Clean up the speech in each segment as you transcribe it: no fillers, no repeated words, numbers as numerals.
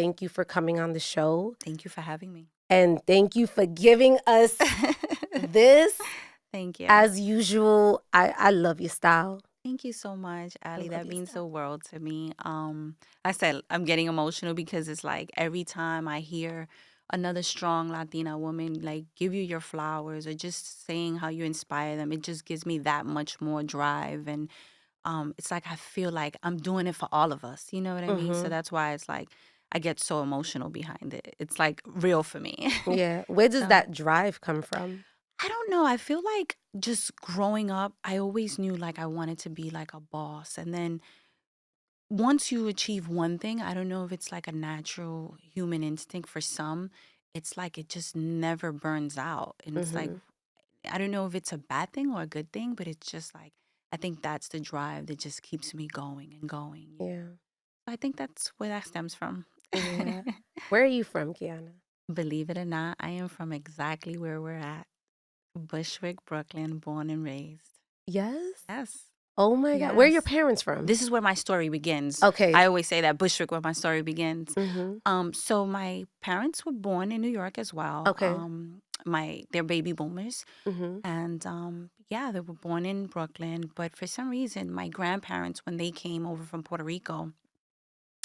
thank you for coming on the show. Thank you for having me. And thank you for giving us this. Thank you. As usual, I love your style. Thank you so much, I Ali. love That your means the style. world to me. I said I'm getting emotional because it's like every time I hear another strong Latina woman like give you your flowers or just saying how you inspire them, it just gives me that much more drive. And it's like I feel like I'm doing it for all of us. You know what I mean? So Mm-hmm. that's why it's like I get so emotional behind it. It's like real for me. Yeah. Where does So that drive come from? I don't know. I feel like just growing up, I always knew like I wanted to be like a boss. And then once you achieve one thing, I don't know if it's like a natural human instinct for some, it's like it just never burns out. And it's like, Mm-hmm. I don't know if it's a bad thing or a good thing, but it's just like, I think that's the drive that just keeps me going and going. Yeah. I think that's where that stems from. Yeah. Where are you from, Qiana? Believe it or not, I am from exactly where we're at. Bushwick, Brooklyn, born and raised. Yes. Yes. Oh my God. Where are your Yes. parents from? This is where my story begins. Okay. I always say that Bushwick where my story begins. Mm-hmm. So my parents were born in New York as well. Okay. They're baby boomers. Mm-hmm. And yeah, they were born in Brooklyn. But for some reason, my grandparents, when they came over from Puerto Rico,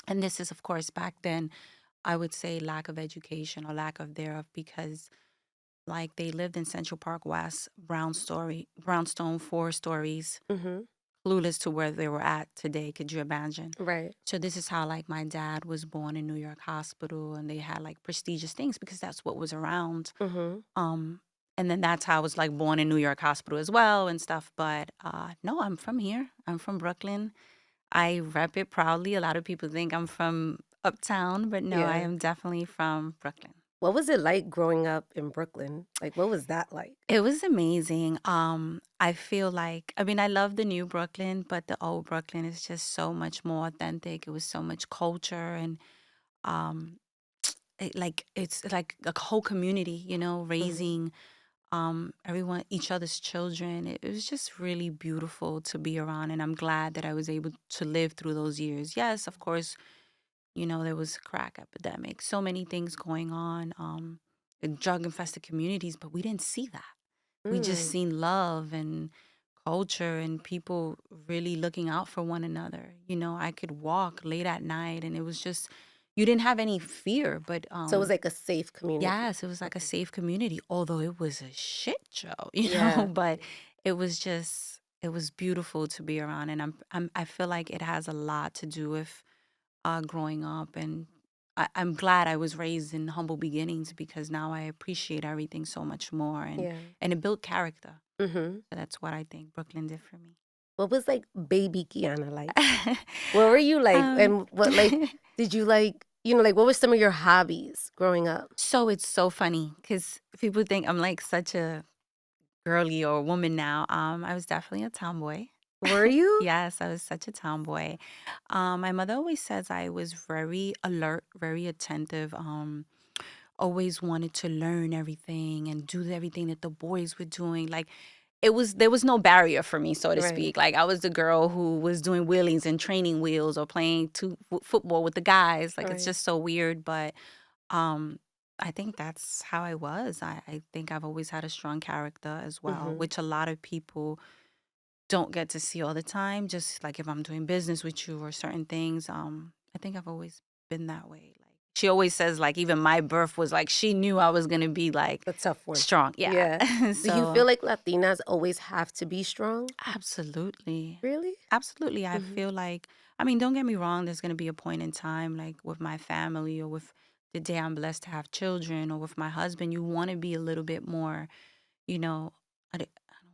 and this is of course back then, I would say lack of education or lack of thereof because like they lived in Central Park West, brownstone, 4 stories, Mm-hmm. clueless to where they were at today. Could you imagine? Right. So this is how like my dad was born in New York Hospital, and they had like prestigious things because that's what was around. Mm-hmm. Um, and then that's how I was like born in New York Hospital as well and stuff. But no, I'm from here. I'm from Brooklyn. I rep it proudly. A lot of people think I'm from uptown, but no, I Yeah. am definitely from Brooklyn. What was it like growing up in Brooklyn? Like, what was that like? It was amazing. I feel like, I mean, I love the new Brooklyn, but the old Brooklyn is just so much more authentic. It was so much culture and um, it's like a whole community, Mm-hmm. raising everyone, each other's children. It was just really beautiful to be around, and I'm glad that I was able to live through those years. Yes, of course, there was crack epidemic, so many things going on, drug infested communities, but we didn't see that. We just Mm. seen love and culture and people really looking out for one another. I could walk late at night and it was just you didn't have any fear, but So it was like a safe community. yes, it was like a Okay. safe community, although it was a shit show, Yeah. but it was beautiful to be around, and I feel like it has a lot to do with growing up, and I'm glad I was raised in humble beginnings because now I appreciate everything so much more, and Yeah. it built character. Mm-hmm. So that's what I think Brooklyn did for me. What was like baby Qiana like? What were you like? um, And what like did you like, like what were some of your hobbies growing up? so it's so funny because people think I'm like such a girly or woman now. I was definitely a tomboy. Were you? Yes, I was such a tomboy. My mother always says I was very alert, very attentive. Always wanted to learn everything and do everything that the boys were doing. Like there was no barrier for me, so to Right. speak. Like I was the girl who was doing wheelies and training wheels or playing football with the guys. Like it's Right. just so weird, but um, I think that's how I was. I think I've always had a strong character as well, Mm-hmm. which a lot of people don't get to see all the time. Just like if I'm doing business with you or certain things, I think I've always been that way. Like she always says, like even my birth was like she knew I was gonna be like A tough one. strong. Yeah. Yeah. Do you feel So like Latinas always have to be strong? absolutely, Really? absolutely. I Mm-hmm. feel like I mean, don't get me wrong. There's gonna be a point in time, like with my family or with the day I'm blessed to have children or with my husband, you want to be a little bit more, you know, I don't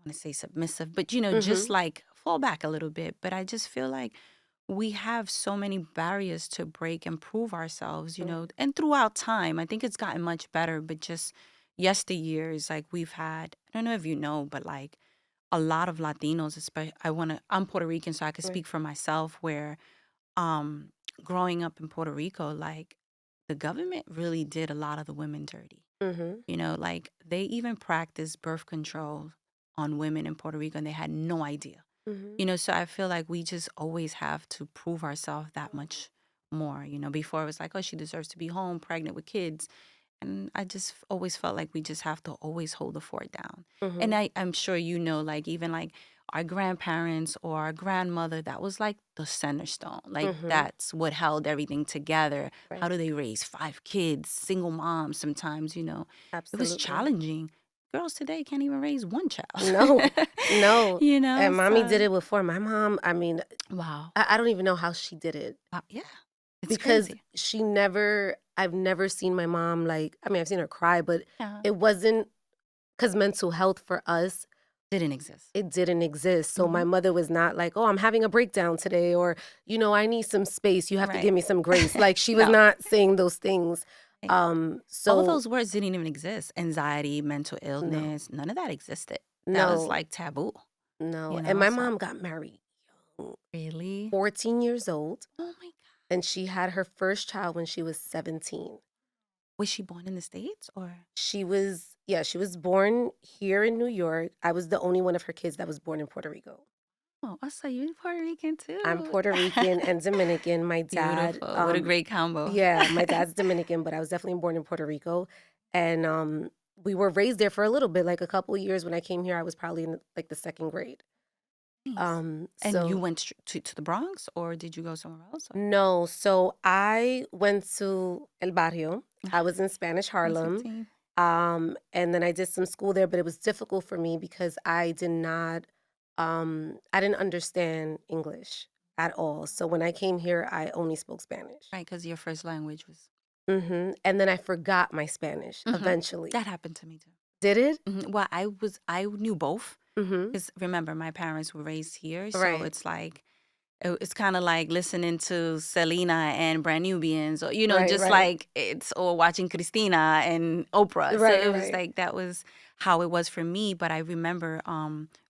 want to say submissive, but just Mm-hmm. like fall back a little bit. But I just feel like we have so many barriers to break and prove ourselves, Right. and throughout time, I think it's gotten much better. But just yesteryears, like we've had, I don't know if you know, but like a lot of Latinos, especially, I'm Puerto Rican, so I could Right. speak for myself where um, growing up in Puerto Rico, like the government really did a lot of the women dirty. Mm-hmm. Like they even practiced birth control on women in Puerto Rico and they had no idea. Mm-hmm. So I feel like we just always have to prove ourselves that much more. Before it was like, oh, she deserves to be home, pregnant with kids. And I just always felt like we just have to always hold the fort down. And Mhm. I'm sure like even like our grandparents or our grandmother, that was like the center stone. Like Mhm. that's what held everything together. How Right. do they raise 5 kids, single moms sometimes. It was Absolutely. challenging. Girls today can't even raise one child. No. No. And mommy did So it before. My mom, I mean, wow. I don't even know how she did it Yeah, it's because crazy. I've never seen my mom like, I mean, I've seen her cry, but Yeah, it wasn't because mental health for us, didn't exist. it didn't exist. So my Hmm. mother was not like, "Oh, I'm having a breakdown today," or, I need some space. You have to Right. give me some grace. Like she was No. not saying those things. Right. All So those words didn't even exist. Anxiety, mental no, illness, none of that existed. That was no, like taboo, no. And my So mom got married young, really? 14 years old, Oh my God. and she had her first child when she was 17. Was she born in the States or? She was born here in New York. I was the only one of her kids that was born in Puerto Rico. Oh, I saw you Puerto Rican I'm too. Puerto Rican and Dominican. My dad, Beautiful. What a great combo. yeah, my dad's Dominican, but I was definitely born in Puerto Rico. And we were raised there for a little bit, like a couple of years. When I came here, I was probably in like the second grade. Nice. And you So went to the Bronx or did you go somewhere else? Or? no, so I went to El Barrio. I was in Ah, Spanish Harlem. 2016. And then I did some school there, but it was difficult for me because I didn't understand English at all. So when I came here, I only spoke Spanish. Right, because your first language was. And then I forgot my Spanish Hmm. eventually. That happened to me too. Did it? Well, I knew both. Mhm. Because remember, my parents were raised here, so Right. it's like it's kind of like listening to Selena and Brand Nubians, or Right, just right. like it's or watching Christina and Oprah. So Right, it was right. like that was how it was for me. But I remember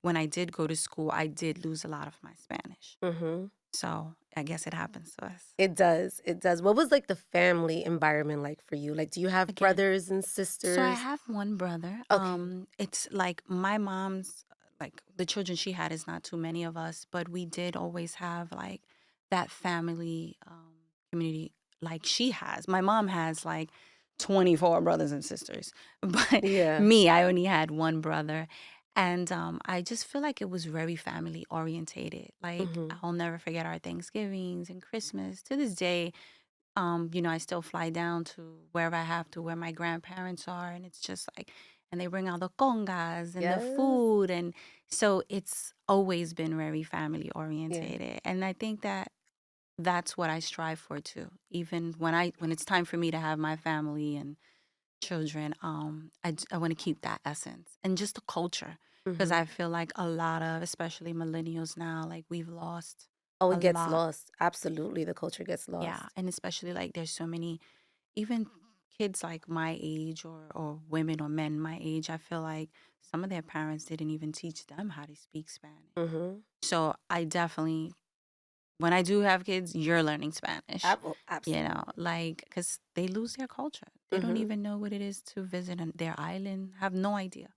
when I did go to school, I did lose a lot of my Spanish. Mhm. So I guess it happens to us It does. It does. What was like the family environment like for you? Like do you have again. brothers and So I sisters? have one brother. Okay. It's like my mom's like the children she had is not too many of us, but we did always have like that family community like she has. My mom has like 24 brothers and sisters, but Yeah. me, I only had one brother. And I just feel like it was very family orientated. Like Mhm. I'll never forget our Thanksgivings and Christmas. To this day, I still fly down to wherever I have to, where my grandparents are, and it's just like, and they bring out the congas and the Yes. food, and so it's always been very family Yeah. orientated, and I think that that's what I strive for too. Even when it's time for me to have my family and children, I want to keep that essence and just the culture, because Mhm. I feel like a lot of, especially millennials now, like we've lost Oh, a it gets lot. lost. Absolutely, the culture gets Yeah, lost. and especially like there's so many even kids like my age or women or men my age, I feel like some of their parents didn't even teach them how to speak Spanish. Mhm. So I definitely, when I do have kids, you're learning Spanish, Absolutely. like, because they lose their culture. They don't Mhm. even know what it is to visit their island, have no idea.